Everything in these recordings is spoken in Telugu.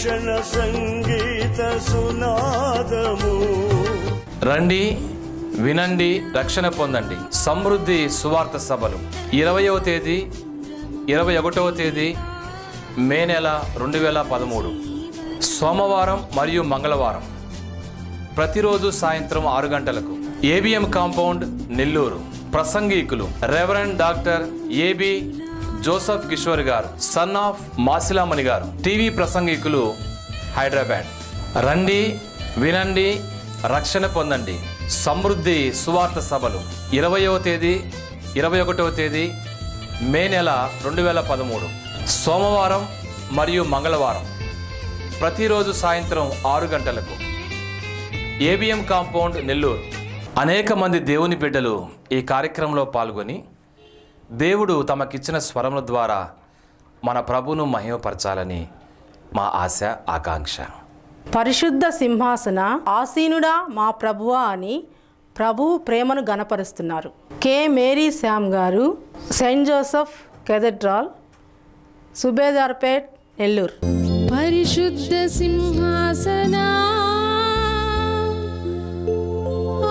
రక్షణ సంగీత సునాదము. రండి, వినండి, రక్షణ పొందండి. సమృద్ధి సువార్త సభలు 20వ తేదీ 21వ తేదీ మే నెల 2013 సోమవారం మరియు మంగళవారం ప్రతిరోజు సాయంత్రం 6 గంటలకు ఏబిఎం కాంపౌండ్ నెల్లూరు. ప్రసంగికులు reverend doctor AB Joseph Kishore garu, son of Masilamani garu. TV ప్రసంగికులు హైదరాబాద్. రండి, వినండి, రక్షణ పొందండి. సమృద్ధి సువార్త సభలు 20వ తేదీ 21వ తేదీ మే నెల 2013 సోమవారం మరియు మంగళవారం ప్రతిరోజు సాయంత్రం 6 గంటలకు ఏబిఎం కాంపౌండ్ నెల్లూరు. అనేక మంది దేవుని బిడ్డలు ఈ కార్యక్రమంలో పాల్గొని దేవుడు తమకిచ్చిన స్వరముల ద్వారా మన ప్రభువును మహిమపరచాలని మా ఆశ, ఆకాంక్ష. పరిశుద్ధ సింహాసన ఆసీనుడా మా ప్రభువా అని ప్రభువు ప్రేమను గణపరుస్తున్నారు. కె మేరీ శ్యామ్ గారు, సెయింట్ జోసెఫ్ కేథడ్రాల్, సుబేదార్పేట్, నెల్లూరు. పరిశుద్ధ సింహాసన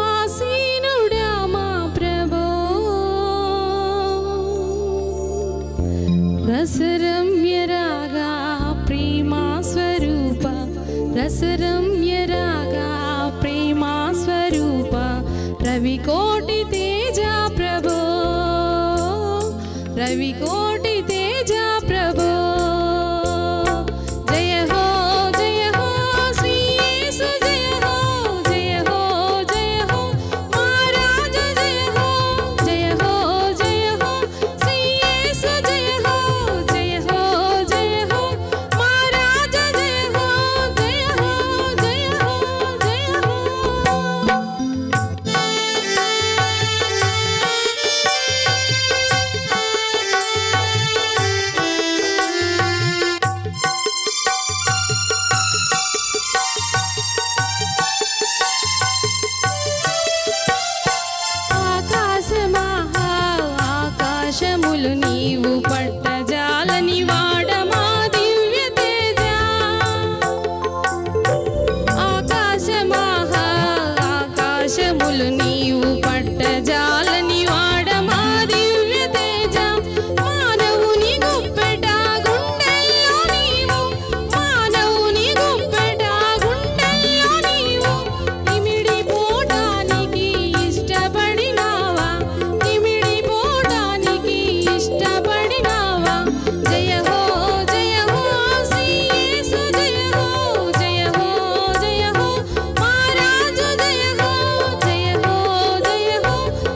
ఆసీనుడా మా ప్రభో, రసరమ్య రాగా ప్రేమా స్వరూప, రసరమ్య రాగా ప్రేమా స్వరూప, రవికోటి తేజ ప్రభో, రవికోటి తేజ ప్రభో. జయ హో జయ హో శ్రీ యేసు, జయ హో జయ హో జయ హో మహారాజు, జయ హో జయ హో జయ హో శ్రీ యేసు, జయ హో జయ హో జయ హో మహారాజు, జయ హో జయ హో జయ హో జయ హో. ఆకాశములు నీవు పట్టజాలని వాడమా దివ్య తేజ, ఆకాశములు నీవు పట్టజాలని వాడమా దివ్య తేజ, మానవుని గుప్పెట గుండెల్లో నీవు, మానవుని గుప్పెట గుండెల్లో నీవు, ఇమిడిపోవడానికి ఇష్టపడినావా, ఇమిడిపోవడానికి ఇష్టపడినావా. జయ హో జయ హో శ్రీ యేసు, జయ హో జయ హో జయ హో మహారాజు, జయ హో జయ హో జయ హో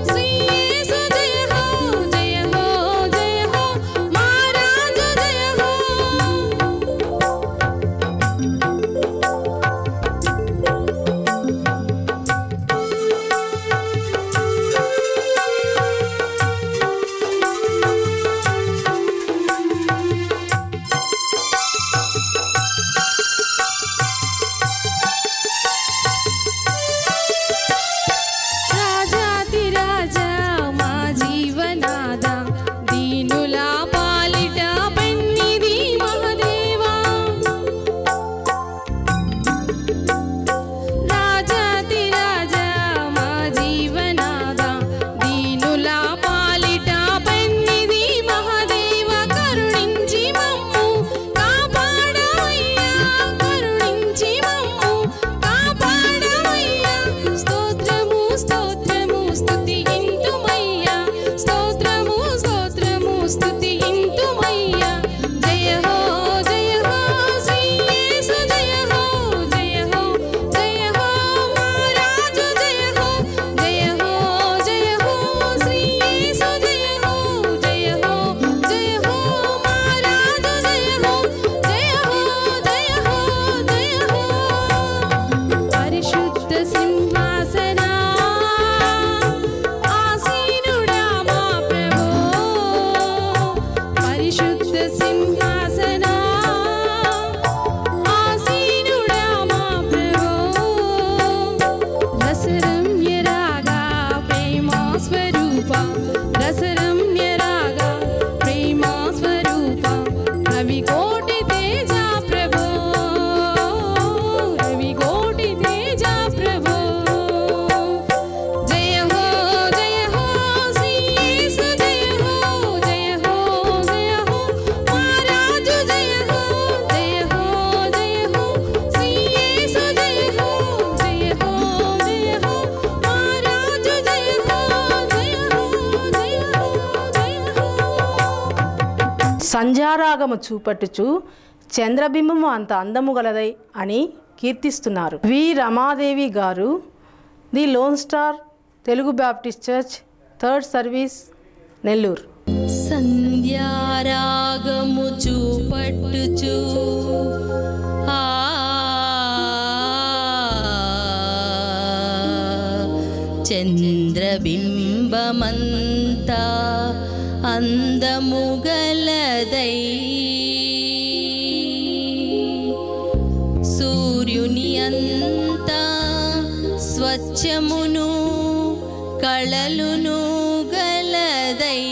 శ్రీ యేసు, జయ హో జయ హో జయ హో మహారాజు, జయ హో. రాజాతి రాజా మా జీవనాద, దీనుల పాలిట పెన్నిది మహదేవా, రాజాతి రాజా మా జీవనాద, దీనుల పాలిట పెన్నిది మహదేవా, కరుణించి మమ్ము కాపాడవయ్యా, కరుణించి మమ్ము కాపాడవయ్యా. స్తోత్రము స్తోత్రము స్తుతింతుమయ్యా, స్తోత్రము స్తోత్రము స్తుతింతుమయ్యా. జయ హో జయ హో శ్రీ యేసు, జయ హో జయ హో జయ హో మహారాజు, జయ హో జయ హో జయ హో శ్రీ యేసు, జయ హో జయ హో జయ హో మహారాజు, జయ హో జయ హో జయ హో జయ హో. పరిశుద్ధ సింహాసన ఆసీనుడా మా ప్రభో, పరిశుద్ధ సింహాసన ఆసీనుడా మా ప్రభో, రసరమ్య రాగా ప్రేమా స్వరూప, రసరమ్య రాగా ప్రేమా స్వరూప, రవికోటి తేజ ప్రభో. సంధ్యారాగము చూపట్టుచు చంద్రబింబము అంత అందము గలదై అని కీర్తిస్తున్నారు. V Ramadevi garu, the lone star Telugu Baptist church, third service, Nellore. సంధ్యారాగము చూపట్టుచు చంద్రబింబమంతా అందము గలదై సూర్యుని అంతా స్వచ్ఛమును కళలును గలదై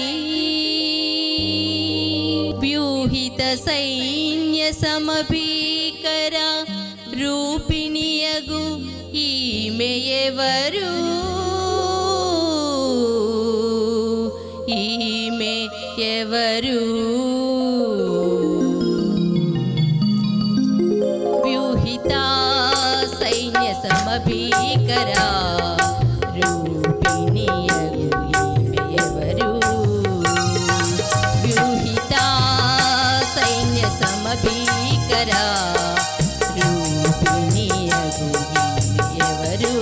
వ్యూహిత సైన్య సమభీకర రూపిణియగు ఈమె ఎవరు, ఈమె ఎవరు? వ్యూహిత సైన్య సమభీకర రూపిణియగు ఈమె ఎవరు? వ్యూహిత సైన్య సమభీకర రూపిణియగు ఈమె ఎవరు?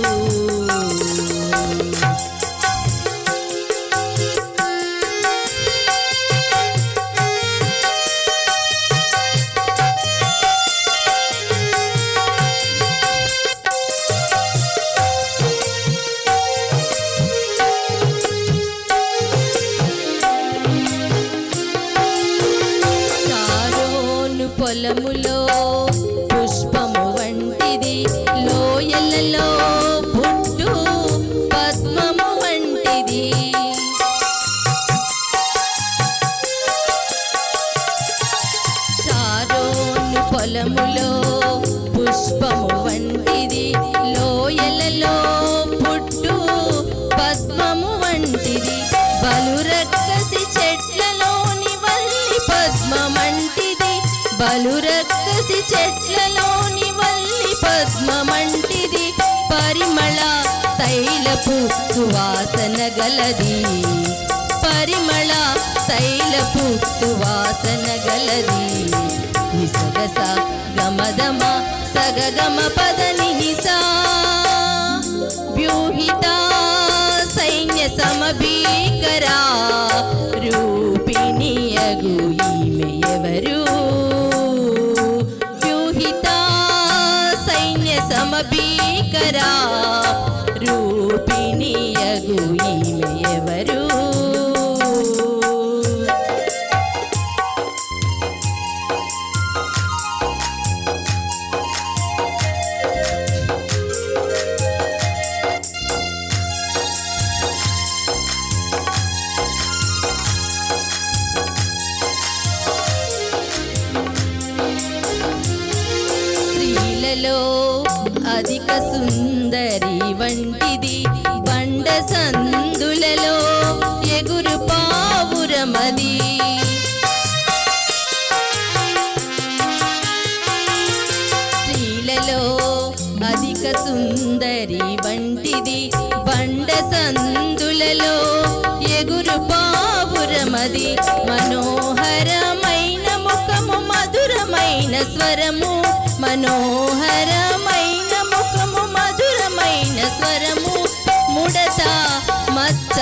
పొలములో పుష్పము వంటిది, లోయలలో పుట్టు పద్మము వంటిది. షారోను పొలములో పుష్పము వంటిది, లోయలలో పుట్టు పద్మము వంటిది. బలురక్కసి చెట్లలోని వల్లి పద్మమంటిది, బలురక్కసి చెట్లలోని వల్లి పద్మమంటిది. పరిమళ తైలపు సువాసన గలది, పరిమళ తైలపు సువాసన గలది. నిసగస గమదమ సగగమ పదని నిసా వ్యూహిత సైన్య సమభీకర రూపిణియగు ఈమె ఎవరు? వ్యూహిత సైన్య సమభీకర రూపిణియగు ఈమె ఎవరు? అధిక సుందరి వంటిది, బండ సందులలో ఎగురు పావురమది. స్త్రీలలో అధిక సుందరి వంటిది, బండ సందులలో ఎగురు పావురమది. మనోహరమైన ముఖము మధురమైన స్వరము, మనోహరమైన ముఖము మధురమైన స్వరము. ముడత మచ్చ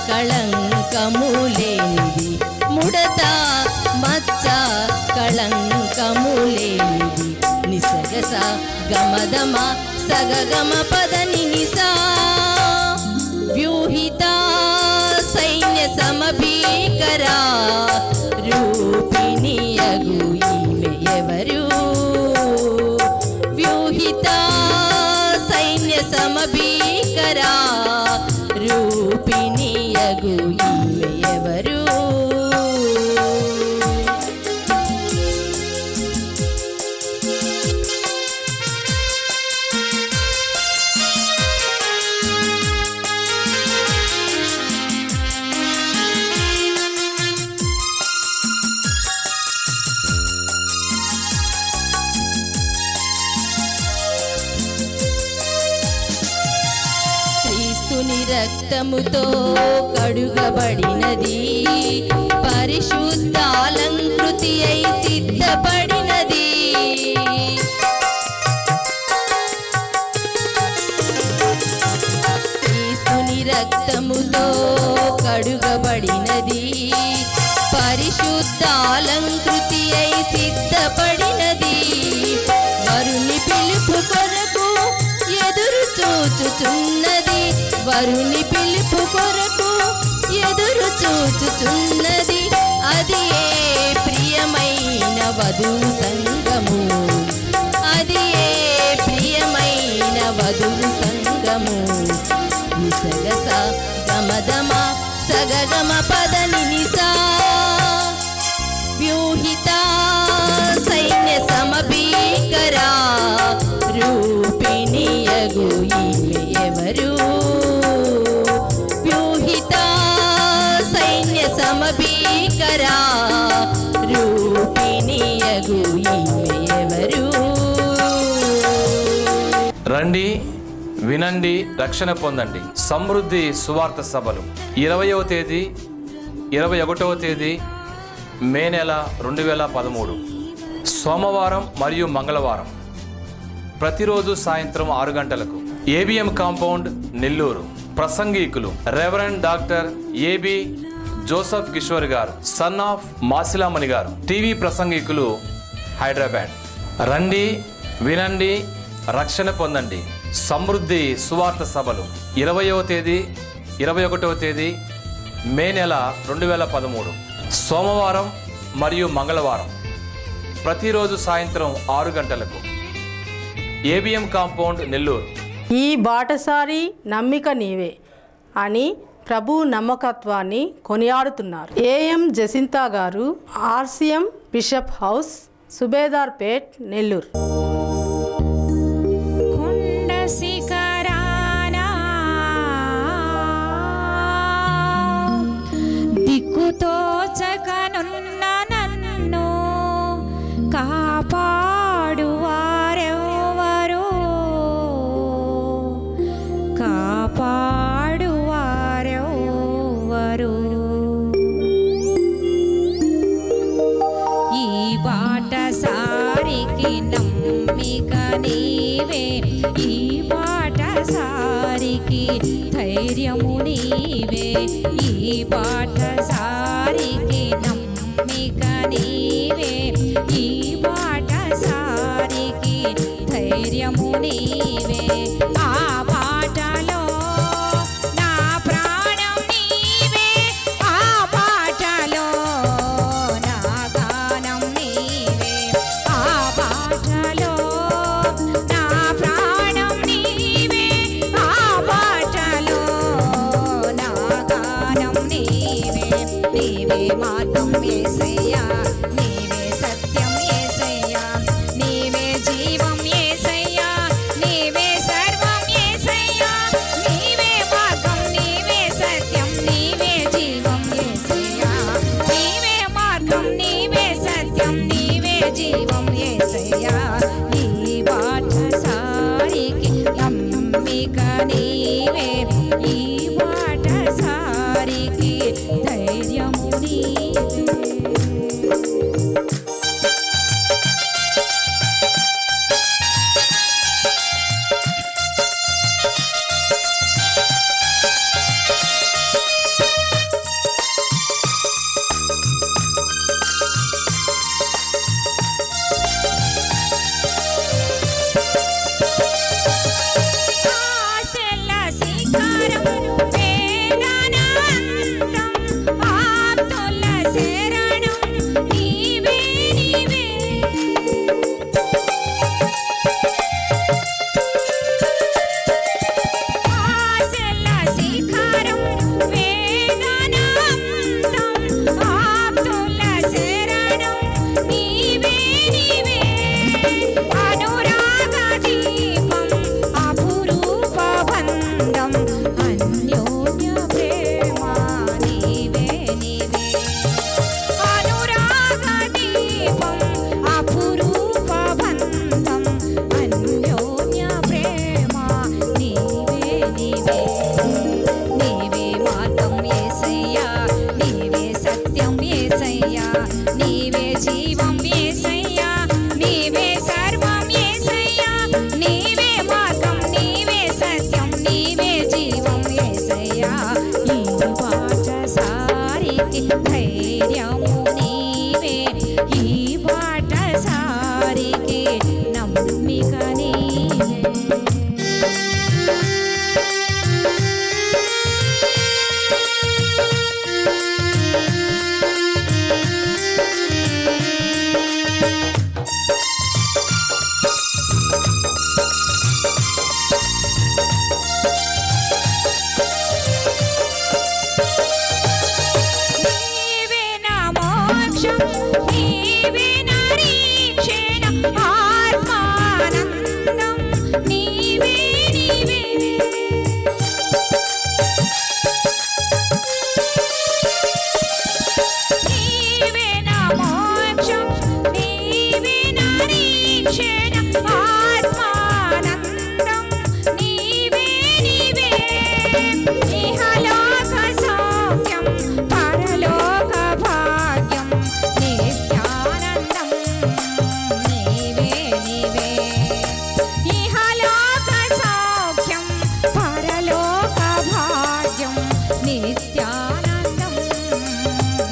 కళంకము లేనిది, ముడత మచ్చ కళంకము లేనిది. నిసగస గమదమ సగగమ పదని నిసా వ్యూహిత సైన్య సమభీకర రూపిణియగు ఈమె ఎవరు? వ్యూహిత సైన్య సమభీకర రూపిణియగు ఈమె ఎవరు? రక్త రక్తముతో కడుగబడినది పరిశుద్ధాలంకృతి అయి సిద్ధపడినది క్రీస్తుని రక్తముతో కడుగబడినది పరిశుద్ధాలంకృతి అయి సిద్ధపడినది వరుని పిలుపు కొరకు ఎదురు చూచుచున్నది వరుని పిలుపు కొరకు ఎదురు చూచుచున్నది అది ఏ ప్రియమైన వధువు సంగము అది ఏ ప్రియమైన వధువు సంగము నిసగస గమదమ సగగమ పదని నిసా వ్యూహిత సైన్య సమభీకరా రూపిణియగు ఈమె ఎవరు వ్యూహిత సైన్య సమభీకరా రూపిణియగు ఈమె ఎవరు రండి వినండి రక్షణ పొందండి సమృద్ధి సువార్త సభలు 20వ తేదీ 21వ తేదీ మే నెల 2013 సోమవారం మరియు మంగళవారం ప్రతిరోజు సాయంత్రం 6 గంటలకు ఏబిఎం కాంపౌండ్ నెల్లూరు ప్రసంగికులు reverend doctor AB Joseph Kishore garu son of Masilamani garu TV ప్రసంగికులు హైదరాబాద్ రండి వినండి రక్షణ పొందండి సమృద్ధి సువార్త సభలు 20వ తేదీ 21వ తేదీ మే నెల 2013 సోమవారం మరియు మంగళవారం ప్రతిరోజు సాయంత్రం 6 గంటలకు ఏబిఎం కాంపౌండ్ నెల్లూరు ఈ బాటసారి నమ్మిక నీవే అని ప్రభు నమ్మకత్వాన్ని కొనియాడుతున్నారు. ఏఎం జసింతా గారు, ఆర్సిఎం బిషప్ హౌస్, సుబేదార్పేట్, నెల్లూరు. కొండ శిఖరాన దిక్కుతోచకనున్న నన్ను కాపాడువారెవరు, కాపాడువారెవరు. ఈ బాటసారికి నమ్మిక నీవే, ఈ బాటసారికి ధైర్యము నీవే, ఈ బాటసారికి నమ్మిక నీవే, ఈ బాటసారికి ధైర్యము నీవే. ఆ బాటలో నా ప్రాణం నీవే, ఆ బాటలో నా గానం నీవే, ఆ బాటలో నా ప్రాణం నీవే, ఆ బాటలో నా గానం నీవే. నీవే మార్గం యేసయ్యా, నీవే సత్యం యేసయ్యా, నీవే జీవం యేసయ్యా, నీవే సర్వం యేసయ్యా, నీవే మార్గం, నీవే సత్యం, నీవే జీవం యేసయ్యా, నీవే మార్గం, నీవే సత్యం, నీవే జీవం యేసయ్యా. ఈ బాటసారికి నమ్మిక నీవే, ఈ బాటసారికి ధైర్యము నీవే. ఆశల శిఖరం వేదనాంతం, ఆ ఈ బాటసారికి ధైర్యము నీవే ఈ బాటసారికి నమ్మిక నీవే నీవే నా మోక్షం నీవే నా రక్షణ ఆత్మానందం నీవే నీవే నీవే నా మోక్షం నీవే నా రక్షణ ఆత్మానందం నీవే నీవే ఇహలోక సౌఖ్యం పరలోక భాగ్యం నిత్యానందం నీవే నీవే ఇహలోక సౌఖ్యం పరలోక భాగ్యం నిత్యానందం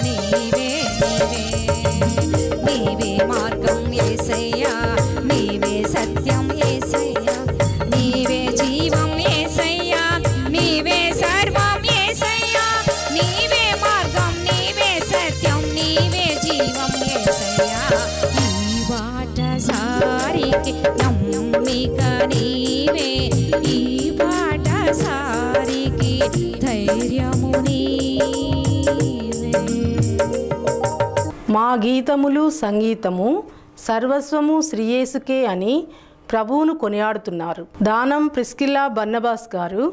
నీవే నీవే నీవే మార్గం యేసయ్యా నీవే సత్యం యేసయ్యా నీవే జీవం యేసయ్యా నీవే సర్వం యేసయ్యా నీవే మార్గం నీవే సత్యం నీవే జీవం యేసయ్యా ఈ బాటసారికి నమ్మిక నీవే ఈ బాటసారికి ధైర్యము నీవే మా గీతములు సంగీతము సర్వస్వము శ్రీయేసుకే అని ప్రభువును కొనియాడుతున్నారు. దానం ప్రిస్కిల్లా బర్నబాస్ గారు,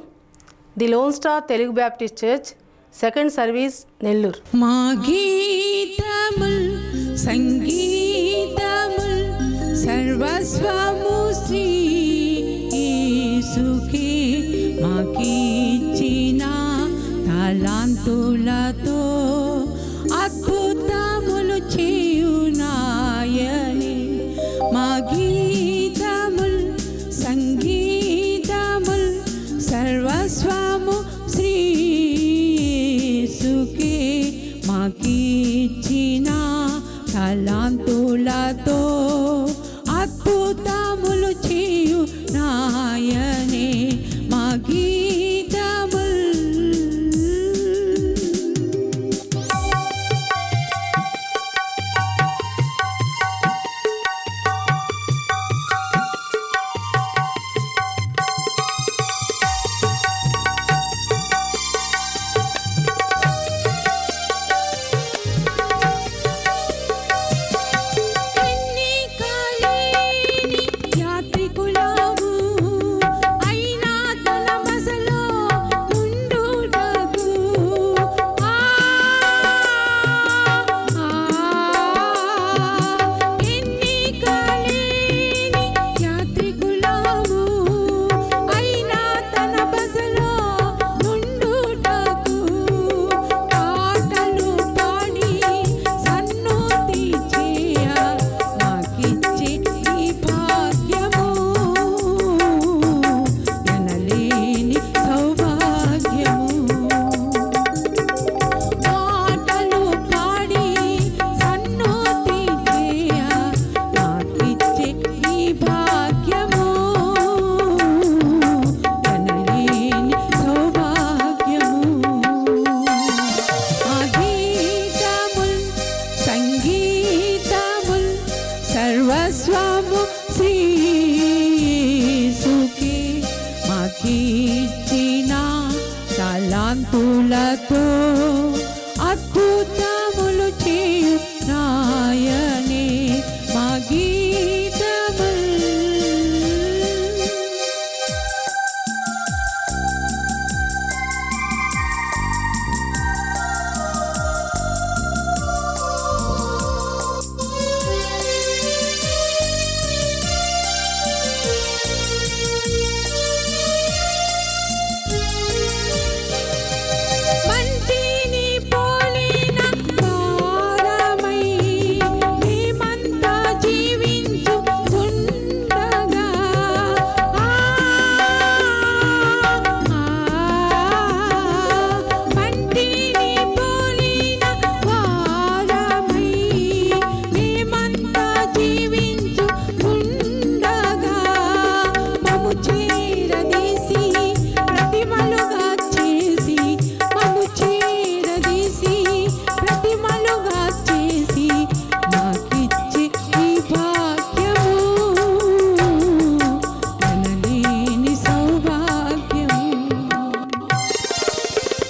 the lone star Telugu Baptist church, second service, Nellore. మా గీతముల్ సంగీతముల్ సర్వస్వము శ్రీ యేసుకే మాకిచ్చిన తలాంతులతో అద్భుతములు చేయునాయని మా గీతముల్ సంగీతముల్ సర్వస్వము శ్రీ యేసుకే మాకిచ్చిన తలాంతులతో అద్భుతములు చేయునాయని మా గీతముల్ సర్వస్వము శ్రీయేసుకే మాకిచ్చిన తలాంతులతో అద్భుతములు చేయునాయనే మా గీతముల్ మంటిని పోలిన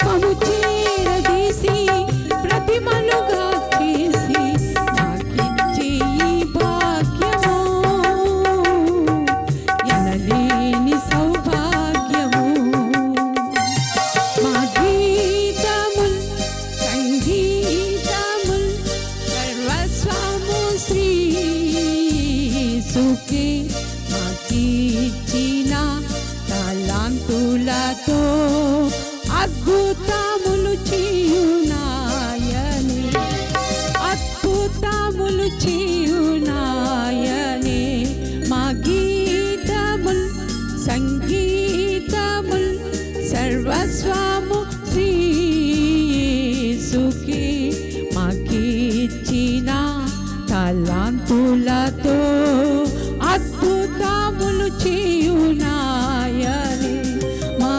మము చేరదీసి ప్రతిమలుగా చేసి నాకిచ్చే ఈ భాగ్యము ఎనలేని సౌభాగ్యము. మా గీతముల్ సంగీతముల్ సర్వస్వము శ్రీయేసుకే మాకిచ్చిన తలాంతులతో అద్భుతములు చేయునాయనే అద్భుతములు చేయునాయనే. మా గీతముల్ సంగీతముల్ సర్వస్వము శ్రీయేసుకే మాకిచ్చిన తలాంతులతో అద్భుతములు చేయునాయనే. మా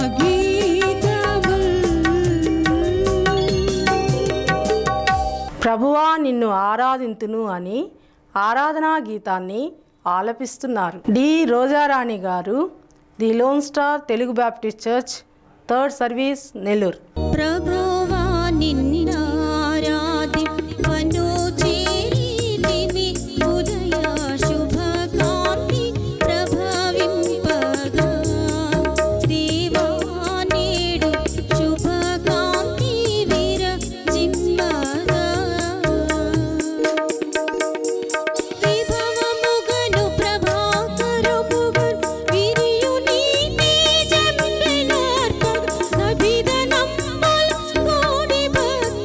ప్రభువా నిన్ను ఆరాధింతును అని ఆరాధనా గీతాన్ని ఆలపిస్తున్నారు. డి రోజారాణి గారు, the lone star Telugu Baptist church, third service, Nellore. ప్రభువా నిన్నారాధింపను చేరితిమి ఉదయ శుభకాంతి ప్రభవింపగా దేవా నేడు శుభకాంతి విరజిమ్మగా విభవముగను ప్రభాకరముగను విరియు నీ తేజంబెనార్పగ నభిదనంబల్ కోడి భక్తుల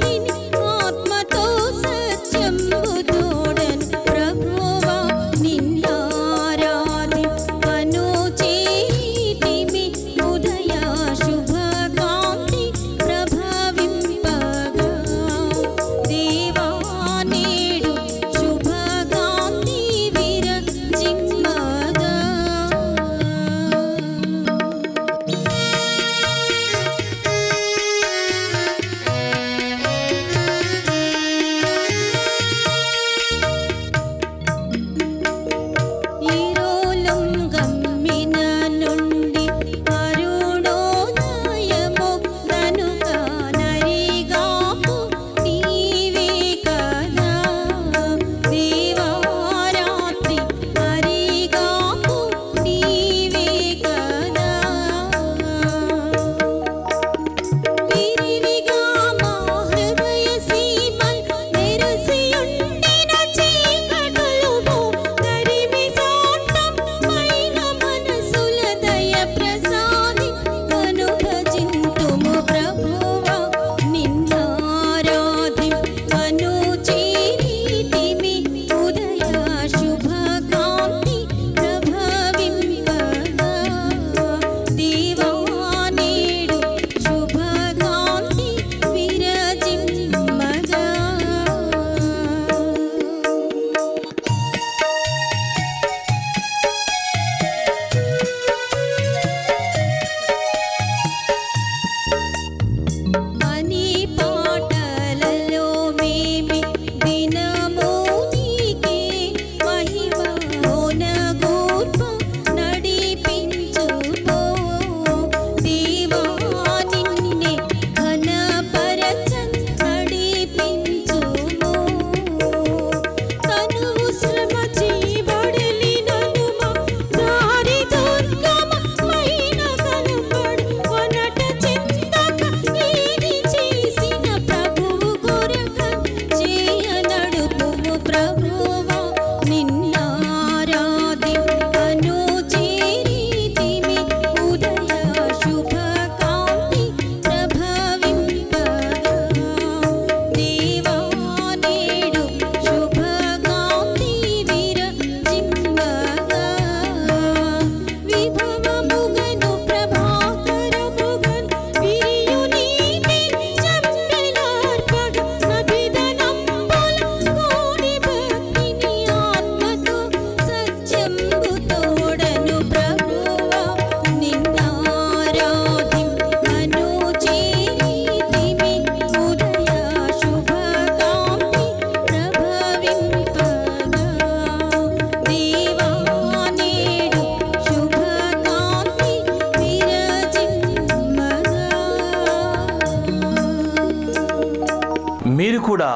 మీరు కూడా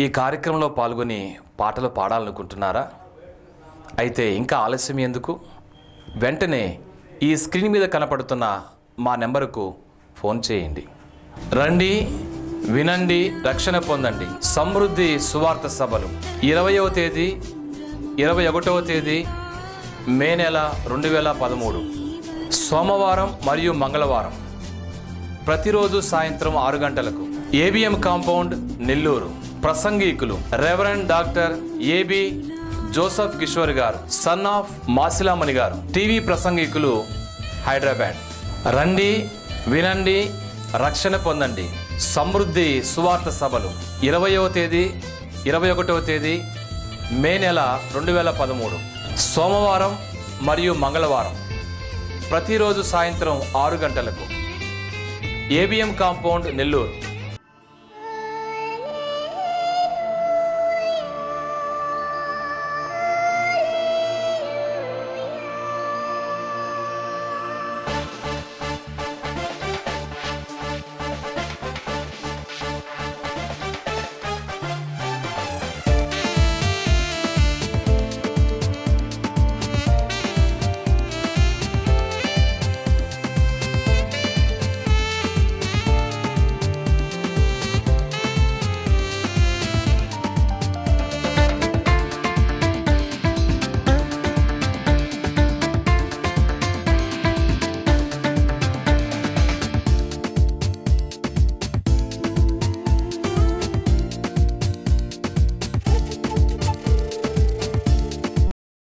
ఈ కార్యక్రమంలో పాల్గొని పాటలు పాడాలనుకుంటున్నారా? అయితే ఇంకా ఆలస్యం ఎందుకు? వెంటనే ఈ స్క్రీన్ మీద కనపడుతున్న మా నెంబరుకు ఫోన్ చేయండి. రండి, వినండి, రక్షణ పొందండి. సమృద్ధి సువార్త సభలు 20వ తేదీ 21వ తేదీ మే నెల 2013 సోమవారం మరియు మంగళవారం ప్రతిరోజు సాయంత్రం 6 గంటలకు ఏబిఎం కాంపౌండ్ నెల్లూరు. ప్రసంగికులు reverend doctor AB Joseph Kishore garu, son of Masilamani garu. TV ప్రసంగికులు హైదరాబాద్. రండి, వినండి, రక్షణ పొందండి. సమృద్ధి సువార్త సభలు 20వ తేదీ 21వ తేదీ మే నెల 2013 సోమవారం మరియు మంగళవారం ప్రతిరోజు సాయంత్రం 6 గంటలకు ఏబిఎం కాంపౌండ్ నెల్లూరు.